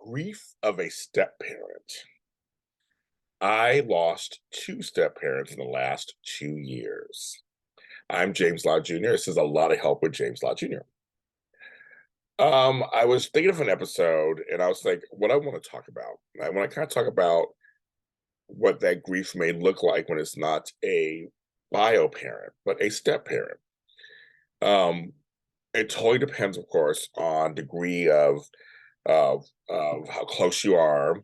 Grief of a step parent. I lost two step parents in the last 2 years. I'm James Lott Jr. This is a lot of help with James Lott Jr. I was thinking of an episode and I was like, what I want to talk about. I want to kind of talk about what that grief may look like when it's not a bio parent, but a step parent. Um, it totally depends, of course, on degree of how close you are,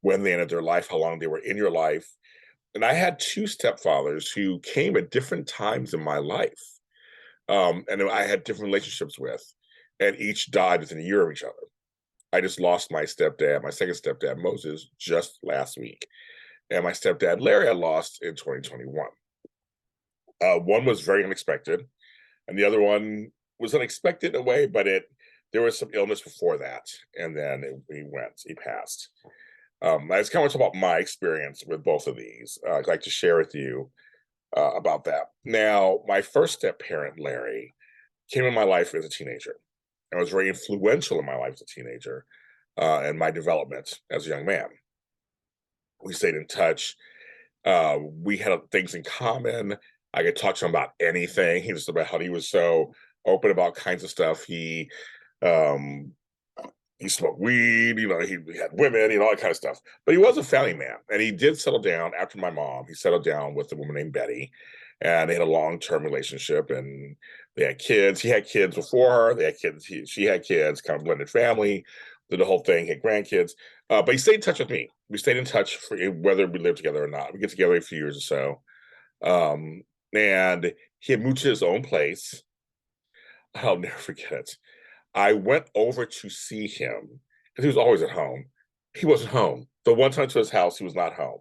when they ended their life, how long they were in your life. And I had two stepfathers who came at different times in my life, and I had different relationships with, and each died within a year of each other. I just lost my stepdad, my second stepdad, Moses, just last week. And my stepdad, Larry, I lost in 2021. One was very unexpected, and the other one was unexpected in a way, but there was some illness before that, and then he passed. I just kind of want to talk about my experience with both of these. I'd like to share with you about that. Now, my first step parent, Larry, came in my life as a teenager and was very influential in my life as a teenager and my development as a young man. We stayed in touch. We had things in common. I could talk to him about anything. He was about how he was so open about kinds of stuff. Um, he smoked weed, he had women, all that kind of stuff. But he was a family man, and he did settle down after my mom. He settled down with a woman named Betty, and they had a long-term relationship, and they had kids. He had kids before her. They had kids. She had kids, kind of blended family, did the whole thing, had grandkids. But he stayed in touch with me. We stayed in touch for whether we lived together or not. We get together a few years or so. And he had moved to his own place. I'll never forget it. I went over to see him because he was always at home. He wasn't home. The one time to his house, he was not home.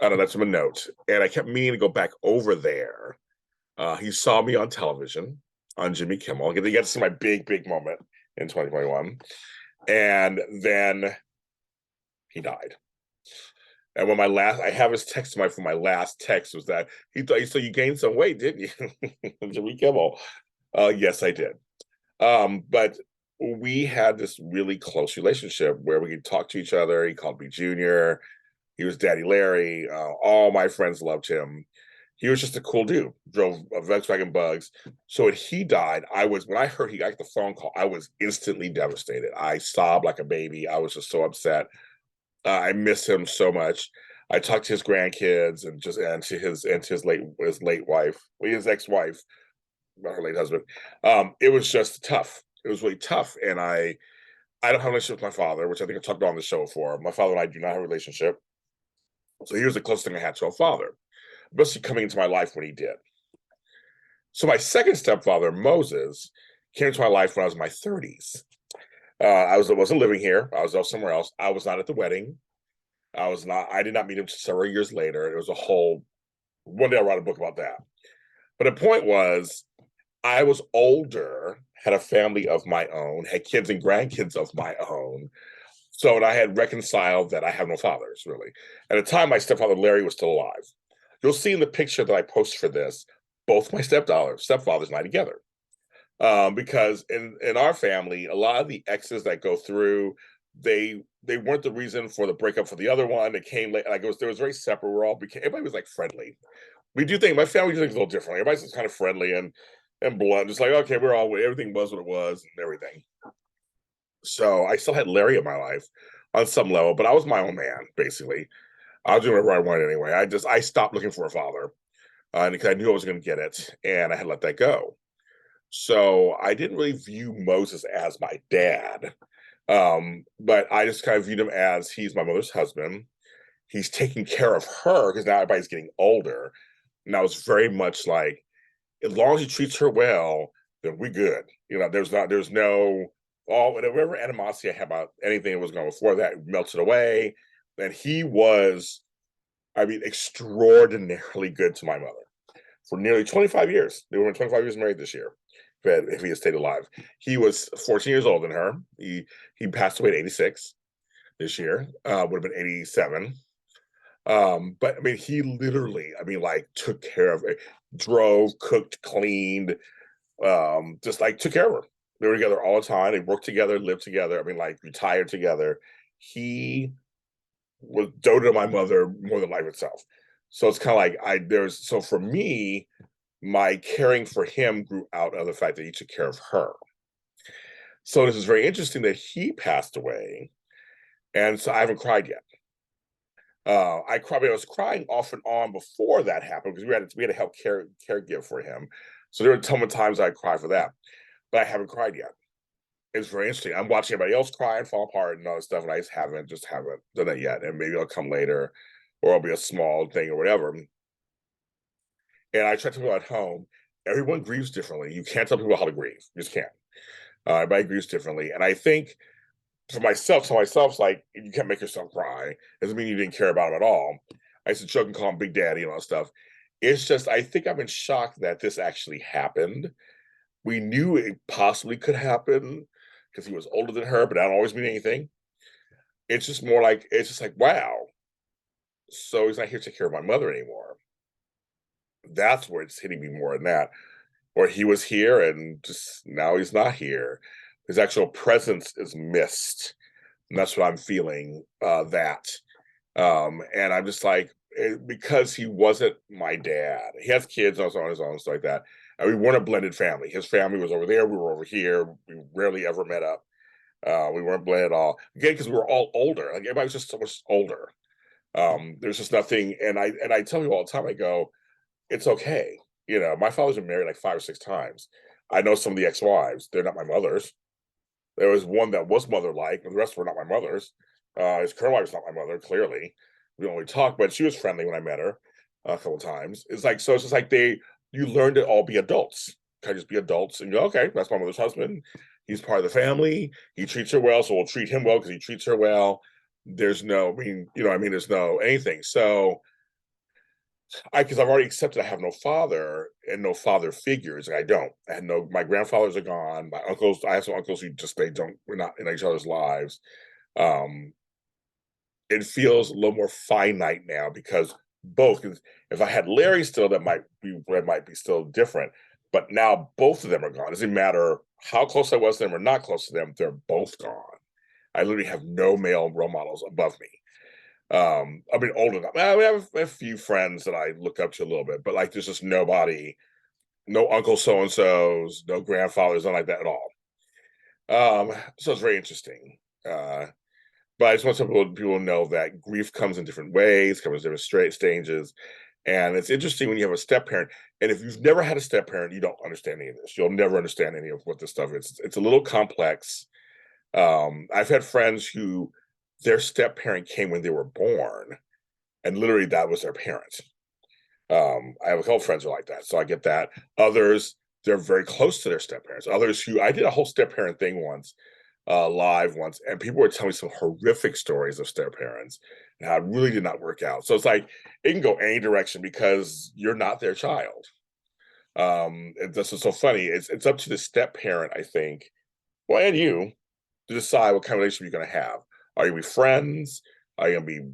I don't know, that's him a note. And I kept meaning to go back over there. He saw me on television on Jimmy Kimmel. He got to see my big, big moment in 2021. And then he died. And when I have his text from my last text was that he thought, so you gained some weight, didn't you? Jimmy Kimmel. Yes, I did. But we had this really close relationship where we could talk to each other. He called me Junior. He was Daddy Larry. All my friends loved him. He was just a cool dude. Drove a Volkswagen Bugs. So when he died, when I heard he got the phone call, I was instantly devastated. I sobbed like a baby. I was just so upset. I miss him so much. I talked to his grandkids and to his late wife, his ex-wife, not her late husband. It was just tough. It was really tough. And I don't have a relationship with my father, which I think I've talked about on the show before. My father and I do not have a relationship. So he was the closest thing I had to a father, especially coming into my life when he did. So my second stepfather, Moses, came into my life when I was in my 30s. I wasn't living here. I was out somewhere else. I was not at the wedding. I did not meet him several years later. It was one day I'll write a book about that. But the point was, I was older, had a family of my own, had kids and grandkids of my own. So and I had reconciled that I have no fathers, really. At the time, my stepfather Larry was still alive. You'll see in the picture that I post for this, both my stepfathers and I together. Because in our family, a lot of the exes that go through, they weren't the reason for the breakup for the other one. It came late, like there was very separate. Everybody was like friendly. We do think my family do things a little differently. Everybody's just kind of friendly and blunt, just like okay, everything was what it was and everything. So I still had Larry in my life on some level, but I was my own man basically. I was doing whatever I wanted anyway. I stopped looking for a father because I knew I was going to get it, and I had let that go. So I didn't really view Moses as my dad, but I just kind of viewed him as he's my mother's husband. He's taking care of her because now everybody's getting older. And I was very much like, as long as he treats her well, then we good. There's no whatever animosity I had about anything that was going before that melted away. And he was, I mean, extraordinarily good to my mother for nearly 25 years. They were 25 years married this year. If he had stayed alive, he was 14 years older than her. He passed away at 86 this year. Would have been 87. But I mean, he literally, I mean, like took care of it, drove, cooked, cleaned, just like took care of her. They were together all the time. They worked together, lived together. I mean, like retired together. He was doted on my mother more than life itself. So it's kind of like so for me, my caring for him grew out of the fact that he took care of her. So this is very interesting that he passed away, and so I haven't cried yet. I was crying off and on before that happened because we had to help caregive for him. So there were some times I cried for that, but I haven't cried yet. It's very interesting. I'm watching everybody else cry and fall apart and all this stuff, and I just haven't done it yet. And maybe it'll come later, or it'll be a small thing or whatever. And I try to people at home. Everyone grieves differently. You can't tell people how to grieve. You just can't. Everybody grieves differently, and I think for myself, it's like you can't make yourself cry. Doesn't mean you didn't care about him at all. I used to joke and call him Big Daddy and all that stuff. It's just I think I've been shocked that this actually happened. We knew it possibly could happen because he was older than her, but that don't always mean anything. It's just like wow. So he's not here to take care of my mother anymore. That's where it's hitting me more than that. Or he was here and just now he's not here. His actual presence is missed. And that's what I'm feeling and I'm just like because he wasn't my dad. He has kids also on his own, stuff like that. And we weren't a blended family. His family was over there, we were over here. We rarely ever met up. We weren't blended at all. Again, because we were all older. Like everybody was just so much older. There's just nothing, and I tell you all the time, I go, it's okay. My father's been married like 5 or 6 times. I know some of the ex-wives, they're not my mothers. There was one that was mother-like, but the rest were not my mothers. His current wife's not my mother, clearly. We only talked, but she was friendly when I met her a couple of times. It's like, so it's just like you learn to all be adults. Kind of just be adults and go, okay, that's my mother's husband. He's part of the family. He treats her well, so we'll treat him well because he treats her well. There's no, there's no anything. So because I've already accepted I have no father and no father figures. I don't. I had no. My grandfathers are gone. My uncles. I have some uncles who just they don't. We're not in each other's lives. Um, it feels a little more finite now because both. Cause if I had Larry still, that might be still different. But now both of them are gone. It doesn't matter how close I was to them or not close to them. They're both gone. I literally have no male role models above me. I mean, old enough. I have a few friends that I look up to a little bit, but like, there's just nobody, no uncle so and so's, no grandfathers, not like that at all. So it's very interesting. But I just want people to know that grief comes in different ways, comes in different straight stages, and it's interesting when you have a step parent. And if you've never had a step parent, you don't understand any of this. You'll never understand any of what this stuff is. It's a little complex. I've had friends who their step parent came when they were born, and literally that was their parent. I have a couple friends who are like that, so I get that. Others, they're very close to their step parents. Others who I did a whole step parent thing once, live once, and people were telling me some horrific stories of step parents and how it really did not work out. So it's like it can go any direction because you're not their child. This is so funny. It's up to the step parent, I think, well, and you to decide what kind of relationship you're going to have. Are you going to be friends? Are you going to be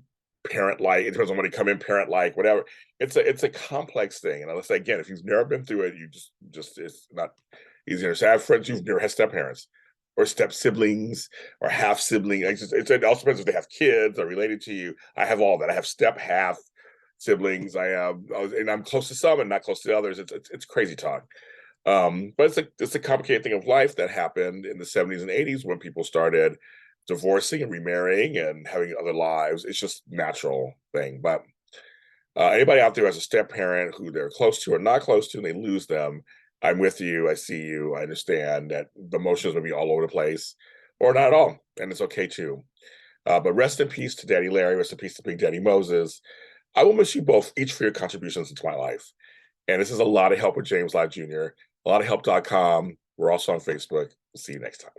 parent like? It depends on when you come in, parent like, whatever. It's a complex thing, and let's say again, if you've never been through it, you just it's not easy to understand. I have friends who've never had step parents or step siblings or half siblings. It also depends if they have kids or related to you. I have all that. I have step half siblings. And I'm close to some and not close to others. It's crazy talk. But it's a complicated thing of life that happened in the 70s and 80s when people started divorcing and remarrying and having other lives. It's just natural thing. But anybody out there as a step parent who they're close to or not close to and they lose them, I'm with you. I see you. I understand that the emotions will be all over the place or not at all. And it's okay too. But rest in peace to Daddy Larry. Rest in peace to Big Daddy Moses. I will miss you both, each for your contributions into my life. And this is a lot of help with James Lott Jr. A lot of help.com. We're also on Facebook. We'll see you next time.